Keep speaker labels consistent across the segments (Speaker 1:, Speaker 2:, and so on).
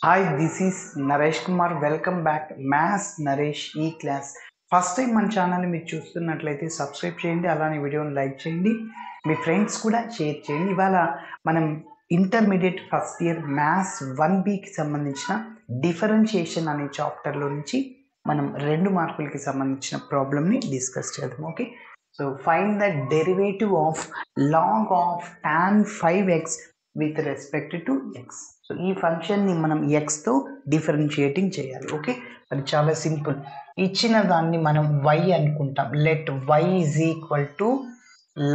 Speaker 1: Hi, this is Naresh Kumar. Welcome back. Maths Naresh E-Class. First time మన ఛానల్ని మీరు చూస్తున్నట్లయితే సబ్స్క్రైబ్ చేయండి, అలానే వీడియోని లైక్ చేయండి, మీ ఫ్రెండ్స్ కూడా షేర్ చేయండి. ఇవాళ మనం ఇంటర్మీడియట్ ఫస్ట్ ఇయర్ మ్యాథ్స్ 1Bకి సంబంధించిన డిఫరెన్షియేషన్ అనే చాప్టర్లో నుంచి మనం 2 మార్కులకి సంబంధించిన ప్రాబ్లమ్ని డిస్కస్ చేద్దాం. Okay, so find the derivative of log of tan 5x with respect to X. So ఈ ఫంక్షన్ని మనం ఎక్స్తో డిఫరెన్షియేటింగ్ చేయాలి. ఓకే, అది చాలా సింపుల్. ఇచ్చిన దాన్ని మనం y అనుకుంటాం. Let y is equal to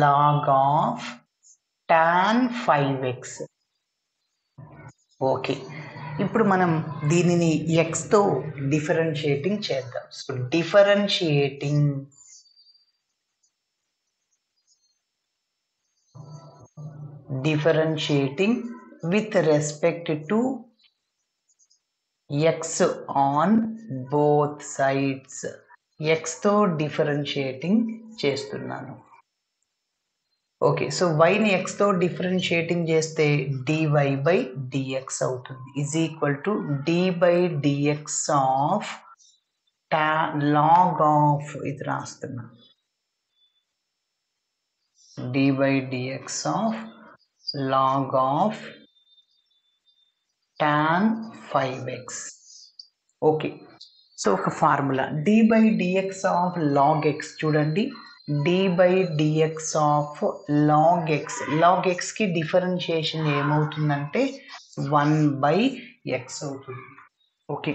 Speaker 1: log of tan 5x. Okay, ఇప్పుడు మనం దీనిని ఎక్స్తో డిఫరెన్షియేటింగ్ చేద్దాం. So differentiating with respect to x on both sides. x తో డిఫరెన్షియేటింగ్ చేస్తున్నాను. ఓకే, సో yని x తో డిఫరెన్షియేటింగ్ చేస్తే dy బై dx అవుతుంది, is equal to d by dx of log of, ఇది రాస్తున్నా, d by dx of log of tan 5x. Okay, so ఒక formula d by dx of log x. చూడండి, d by dx of log x. log xకి differentiation ఏమవుతుందంటే 1/x అవుతుంది. Okay,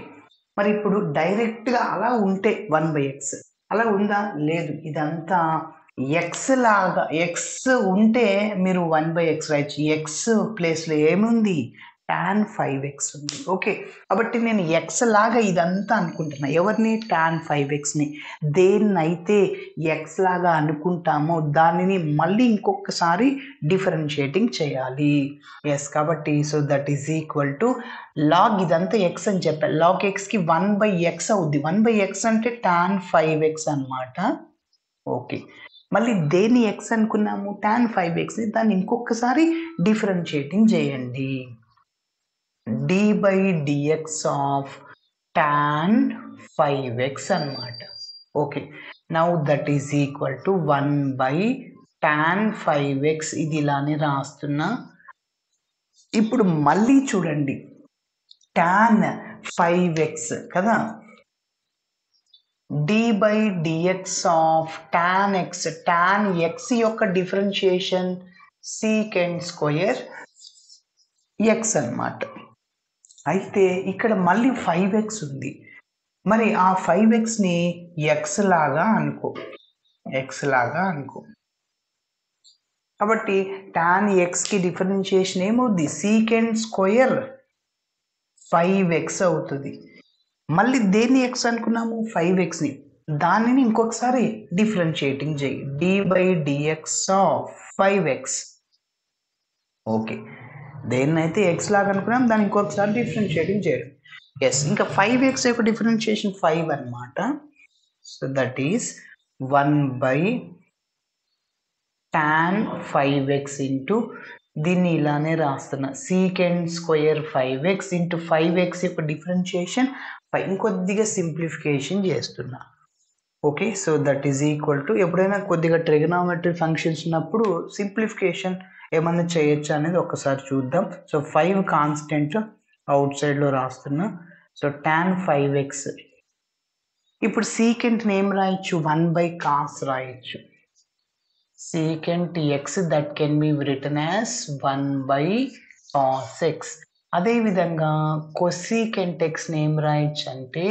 Speaker 1: మరి ఇప్పుడు డైరెక్ట్గా అలా ఉంటే 1/x, అలా ఉందా? లేదు. ఇదంతా ఎక్స్ లాగా, ఎక్స్ ఉంటే మీరు 1/x రాయొచ్చు. ఎక్స్ ప్లేస్లో ఏముంది? tan 5x ఉంది. ఓకే, కాబట్టి నేను ఎక్స్ లాగా ఇదంతా అనుకుంటున్నా. ఎవరిని? tan 5xని. దేన్నైతే ఎక్స్ లాగా అనుకుంటామో దానిని మళ్ళీ ఇంకొకసారి డిఫరెన్షియేటింగ్ చేయాలి. ఎస్, కాబట్టి so that is equal to log, ఇదంతా ఎక్స్ అని చెప్పాను, లాగ్ ఎక్స్కి 1/x అవుద్ది. 1/x అంటే tan 5x అనమాట. ఓకే, మళ్ళీ దేన్ని ఎక్స్ అనుకున్నాము? tan 5xని. దాన్ని ఇంకొకసారి డిఫరెన్షియేటింగ్ చేయండి. d by dx of tan 5x అనమాట. Okay, now that is equal to 1/tan 5x. ఇది ఇలానే రాస్తున్నా. ఇప్పుడు మళ్ళీ చూడండి, tan 5x కదా, d by dx of tan x. tan x యొక్క డిఫరెన్షియేషన్ secant స్క్వేర్ x అన్నమాట. అయితే ఇక్కడ మళ్ళీ 5x ఉంది. మరి ఆ 5xని x లాగా అనుకో, కాబట్టి tan xకి డిఫరెన్షియేషన్ ఏమవుద్ది? secant స్క్వేర్ 5x అవుతుంది. మళ్ళీ దేన్ని x అనుకున్నాము? 5xని. దానిని ఇంకొకసారి డిఫరెన్షియేటింగ్ చేయి, d by dx of 5x. Okay, దేన్నైతే x లాగా అనుకున్నాం దాన్ని ఇంకొకసారి డిఫరెన్షియేటింగ్ చేయడం. ఎస్, ఇంకా 5x యొక్క డిఫరెన్షియేషన్ 5 అనమాట. So that is 1/tan 5x into, దీన్ని ఇలానే రాస్తున్నా, secant square 5x into 5x యొక్క డిఫరెన్షియేషన్ 5. ఇంకొద్దిగా సింప్లిఫికేషన్ చేస్తున్నా. Okay, so that is equal to, ఎప్పుడైనా కొద్దిగా ట్రిగనామెట్రీ ఫంక్షన్స్ ఉన్నప్పుడు సింప్లిఫికేషన్ ఏమన్నా చేయొచ్చు అనేది ఒకసారి చూద్దాం. సో 5 కాన్స్టెంట్ అవుట్ సైడ్లో రాస్తున్నా. So tan 5x. ఇప్పుడు secantని ఏం రాయొచ్చు? 1/cos రాయొచ్చు. secant x that can be written as 1/cos x. అదేవిధంగా cosecant x ఏం రాయొచ్చు అంటే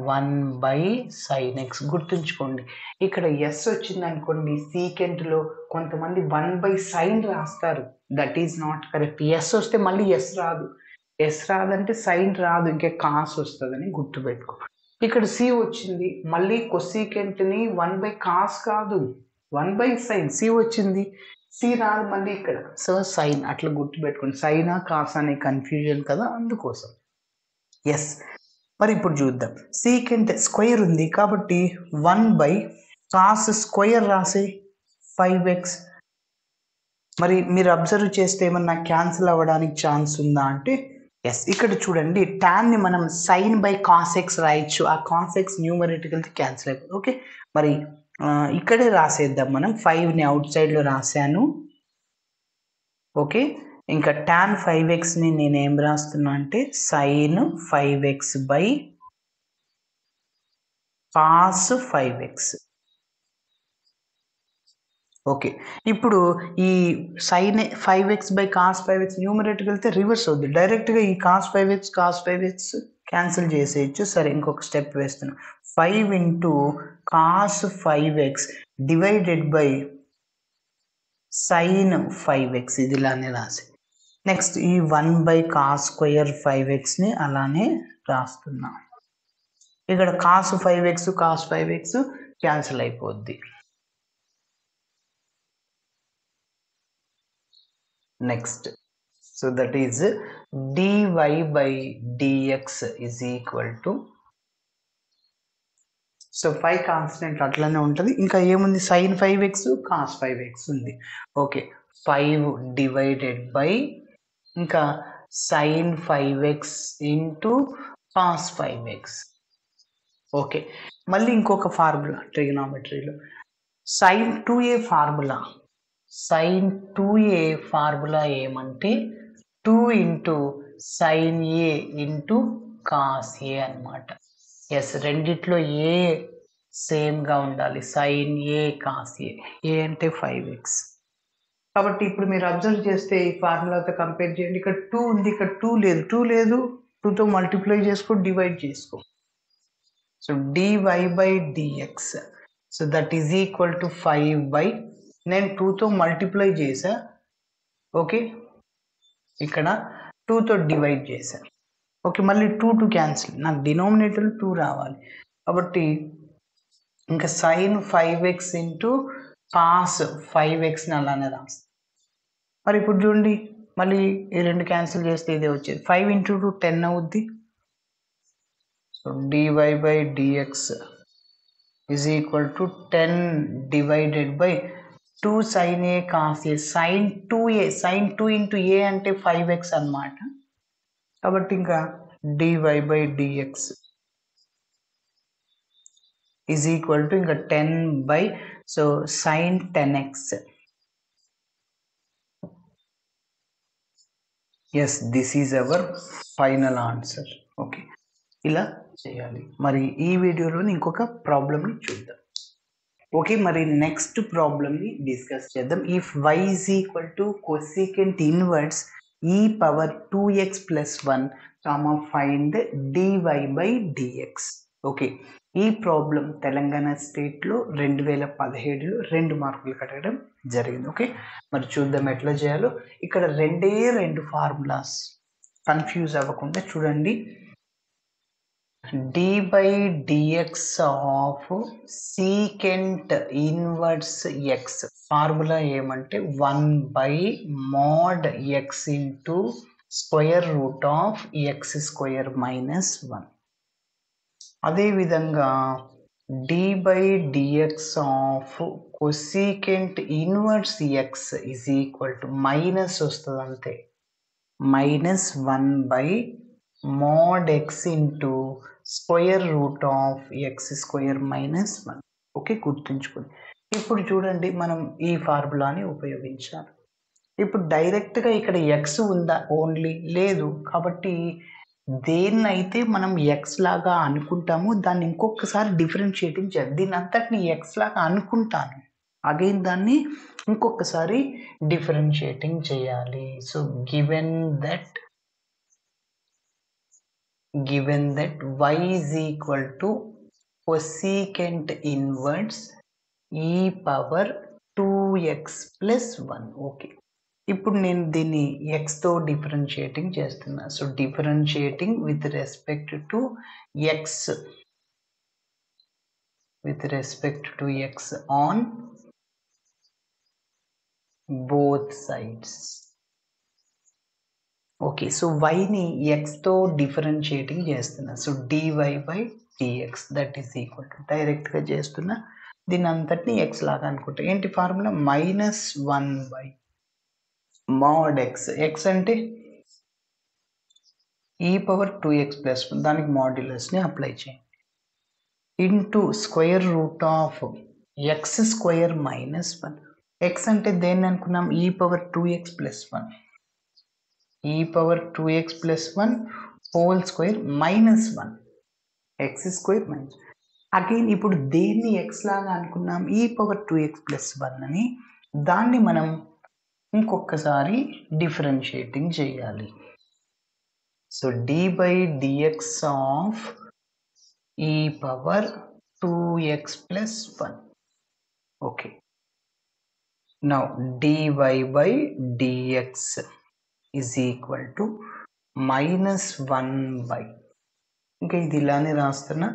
Speaker 1: 1/sin x. గుర్తుంచుకోండి, ఇక్కడ ఎస్ వచ్చింది అనుకోండి, secantలో కొంతమంది 1/sin రాస్తారు. That is not correct. S వస్తే మళ్ళీ ఎస్ రాదు, ఎస్ రాదంటే సైన్ రాదు, ఇంకే కాస్ వస్తుందని గుర్తుపెట్టుకో. ఇక్కడ సి వచ్చింది, మళ్ళీ cosecantని 1/cos కాదు, 1/sin. సి వచ్చింది, సి రాదు మళ్ళీ ఇక్కడ, సో సైన్. అట్లా గుర్తుపెట్టుకోండి, సైనా కాస్ అనే కన్ఫ్యూజన్ కదా, అందుకోసం. ఎస్, మరి ఇప్పుడు చూద్దాం. secant స్క్వేర్ ఉంది కాబట్టి 1/cos స్క్వేర్ రాసే 5x. మరి మీరు అబ్జర్వ్ చేస్తే ఏమన్నా క్యాన్సిల్ అవ్వడానికి ఛాన్స్ ఉందా అంటే ఎస్, ఇక్కడ చూడండి టాన్ని మనం సైన్ బై కాస్ ఎక్స్ రాయొచ్చు. ఆ కాస్ ఎక్స్ న్యూమరేటర్ క్యాన్సిల్ అయిపోతుంది. ఓకే, మరి ఇక్కడే రాసేద్దాం. మనం 5ని అవుట్ సైడ్లో రాశాను. ఓకే, ఇంకా tan 5xని నేను ఏం రాస్తున్నా అంటే sin 5x by cos 5x. Okay, ఇప్పుడు ఈ sin 5x by cos 5x న్యూమరేటర్కి వెళ్తే రివర్స్ అవుద్ది. డైరెక్ట్గా ఈ cos 5x క్యాన్సిల్ చేసేయచ్చు. సరే, ఇంకొక స్టెప్ వేస్తున్నాం. 5 into cos 5x divided by sin 5x, ఇది ఇలానే రాసి నెక్స్ట్ ఈ 1 బై cos స్క్వేర్ 5xని అలానే రాస్తున్నాం. ఇక్కడ cos 5x క్యాన్సిల్ అయిపోద్ది. Next, so that is dy by dx is equal to, సో 5 కాన్స్టెంట్ అట్లానే ఉంటుంది. ఇంకా ఏముంది, sin 5x cos 5x ఉంది. ఓకే, 5 డివైడెడ్ బై ఇంకా sin 5x into cos 5x. Okay, మళ్ళీ ఇంకొక ఫార్ములా ట్రిగనామెట్రీలో sin 2a formula. sin 2a formula ఏమంటే 2 into sin a into cos a అనమాట. ఎస్, రెండిట్లో ఏ సేమ్గా ఉండాలి. sin a cos a, ఏ అంటే 5x. కాబట్టి ఇప్పుడు మీరు అబ్జర్వ్ చేస్తే ఈ ఫార్ములాతో కంపేర్ చేయండి. ఇక్కడ 2 ఉంది, ఇక్కడ 2 లేదు. 2తో మల్టిప్లై చేసుకో, డివైడ్ చేసుకో. So dy by dx, so that is equal to 5 by, నేను 2తో మల్టిప్లై చేసా. ఓకే, ఇక్కడ 2తో డివైడ్ చేశా. ఓకే, మళ్ళీ 2 క్యాన్సిల్, నాకు డినామినేటర్ 2 రావాలి. కాబట్టి ఇంకా sin 5x ఇంటూ cos 5xని అలానే రాస్తాను. మరి ఇప్పుడు చూడండి, మళ్ళీ ఈ రెండు క్యాన్సిల్ చేస్తే ఇదే వచ్చేది. 5 ఇంటూ 2 10 అవుద్ది. So dy by dx is equal to 10 divided by 2 sin a cos a, sin 2a, sin 2 into a అంటే 5x అన్నమాట. కాబట్టి ఇంకా dy by dx is equal to ఇంకా 10 by, so sin 10x. Yes, this is our final answer. Okay, ఇలా చేయాలి. మరి ఈ వీడియోలో ఇంకొక ప్రాబ్లమ్ని చూద్దాం. ఓకే, మరి నెక్స్ట్ ప్రాబ్లమ్ని డిస్కస్ చేద్దాం. If y is equal to cosecant inverse e power 2x plus 1 find dy by dx. Okay, ఈ ప్రాబ్లం తెలంగాణ స్టేట్లో 2017లో 2 మార్కులు కట్టడం జరిగింది. ఓకే, మరి చూద్దాం ఎట్లా చేయాలో. ఇక్కడ 2 ఫార్ములాస్, కన్ఫ్యూజ్ అవ్వకుండా చూడండి. dy by dx of secant inverse x formula ఏమంటే 1 by mod x into square root of x square minus 1. అదేవిధంగా dy by dx of cosecant inverse x is equal to minus వస్తుంది అంతే, minus 1 by mod x into square root of x square minus 1. Okay, గుర్తుంచుకోండి. ఇప్పుడు చూడండి, మనం ఈ ఫార్ములాని ఉపయోగించాలి. ఇప్పుడు డైరెక్ట్గా ఇక్కడ x ఉందా, ఓన్లీ లేదు. కాబట్టి దేన్నైతే మనం x లాగా అనుకుంటామో దాన్ని ఇంకొకసారి డిఫరెన్షియేటింగ్ చేయాలి. దీని అంతటిని x లాగా అనుకుంటాను, అగైన్ దాన్ని ఇంకొకసారి డిఫరెన్షియేటింగ్ చేయాలి. So given that y is equal to cosecant inverse e power 2x plus 1. Okay, ఇప్పుడు నేను దీన్ని xతో డిఫరెన్షియేటింగ్ చేస్తున్నా. So differentiating with respect to x on both sides. Okay, so yని xతో డిఫరెన్షియేటింగ్ చేస్తున్నా. So dy by dx that is equal to, డైరెక్ట్గా చేస్తున్నా, దీని అంతటిని x లాగా అనుకుంటా. ఏంటి formula, minus 1 by mod x. x అంటే e పవర్ 2x ప్లస్ 1 దానికి మాడ్యులస్ని అప్లై చేయండి into square root of x square minus 1 x అంటే దేన్ని అనుకున్నాం e power 2x plus 1 e power 2x plus 1 whole square minus 1 X square minus again ఇప్పుడు దేన్ని X లాగా అనుకున్నాం e పవర్ 2x ప్లస్ 1 అని దాన్ని మనం ఇంకొకసారి డిఫరెన్షియేటింగ్ చేయాలి so d by dx of e power 2x plus 1 okay now dy by dx is equal to minus 1 by ఇంకా ఇది ఇలానే రాస్తున్నా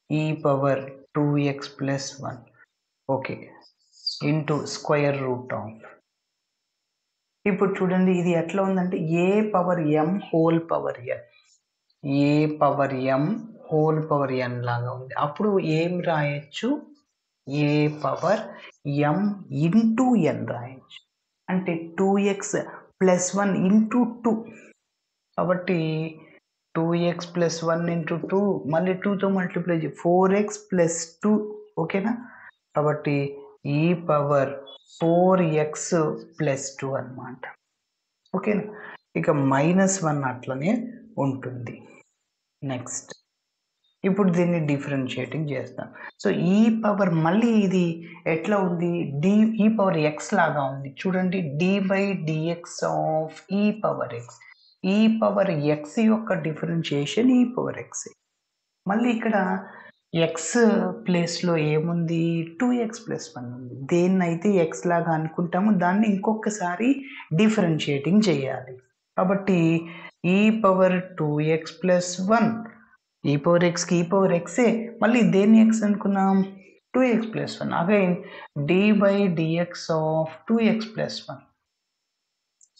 Speaker 1: e power 2x plus 1 okay into square root of ఇప్పుడు చూడండి ఇది ఎట్లా ఉందంటే a power m whole power n a power m whole power n లాగా ఉంది అప్పుడు ఏం రాయొచ్చు a power m into n రాయొచ్చు అంటే 2x ప్లస్ 1 ఇంటూ 2 కాబట్టి 2x ప్లస్ 1 ఇంటూ 2 మళ్ళీ 2తో మల్టిప్లై 4x ప్లస్ 2 ఓకేనా కాబట్టి e పవర్ 4x ప్లస్ 2 అన్నమాట ఓకేనా ఇక మైనస్ 1 అట్లనే ఉంటుంది నెక్స్ట్ ఇప్పుడు దీన్ని డిఫరెన్షియేటింగ్ చేస్తాం సో ఈ పవర్ మళ్ళీ ఇది ఎట్లా ఉంది ఈ పవర్ ఎక్స్ లాగా ఉంది చూడండి d by dx of e power X ఈ పవర్ ఎక్స్ యొక్క డిఫరెన్షియేషన్ ఈ పవర్ ఎక్స్ మళ్ళీ ఇక్కడ ఎక్స్ ప్లేస్లో ఏముంది 2x ప్లస్ 1 ఉంది దేన్నైతే ఎక్స్ లాగా అనుకుంటామో దాన్ని ఇంకొకసారి డిఫరెన్షియేటింగ్ చేయాలి కాబట్టి ఈ పవర్ 2x ప్లస్ 1 ఈ పవర్ ఎక్స్కి ఈ పవర్ ఎక్సే మళ్ళీ దేన్ని ఎక్స్ అనుకున్నాం 2x plus 1 again d by dx of 2x plus 1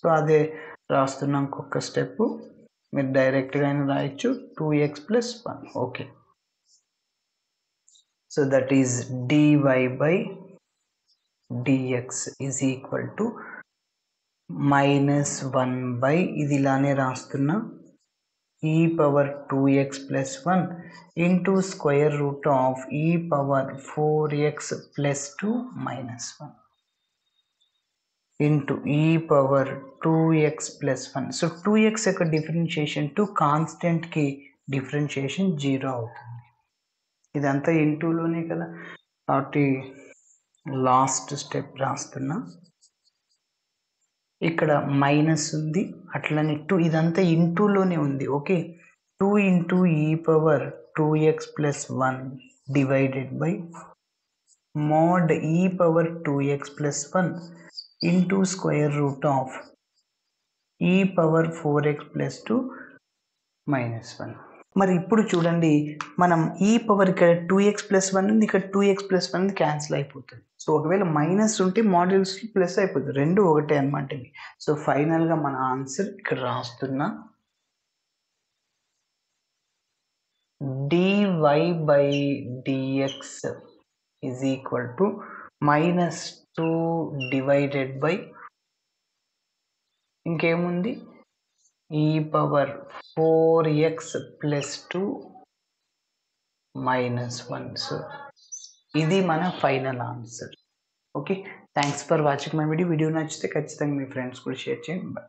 Speaker 1: so అదే రాస్తున్నాం ఇంకొక స్టెప్ మీరు డైరెక్ట్గా అయినా రాయొచ్చు 2x plus 1 okay so that is dy by dx is equal to minus 1 by ఇది ఇలానే రాస్తున్నా e power 2x plus 1 into square root of e power 4x plus 2 minus 1 into e power 2x plus 1 so 2x యొక్క differentiation to కాన్స్టెంట్కి differentiation 0 అవుతుంది ఇదంతా ఇంటూలోనే కదా కాబట్టి last step రాస్తున్నా ఇక్కడ మైనస్ ఉంది అట్లనే 2 ఇదంతా ఇంటూలోనే ఉంది okay 2 into e power 2x plus 1 divided by mod e power 2x plus 1 into square root of e power 4x plus 2 minus 1 మరి ఇప్పుడు చూడండి మనం ఈ పవర్ ఇక్కడ 2x ప్లస్ 1 ఉంది ఇక్కడ 2x ప్లస్ 1 క్యాన్సిల్ అయిపోతుంది సో ఒకవేళ మైనస్ ఉంటే మాడ్యూల్స్ ప్లస్ అయిపోతుంది రెండు ఒకటే అనమాట సో ఫైనల్గా మన ఆన్సర్ ఇక్కడ రాస్తున్నా dy by dx is equal to minus 2 divided by ఇంకేముంది e power 4x plus 2 minus 1 so ఇది మన final answer okay thanks for watching my video నచ్చితే ఖచ్చితంగా మీ ఫ్రెండ్స్ కూడా షేర్ చేయండి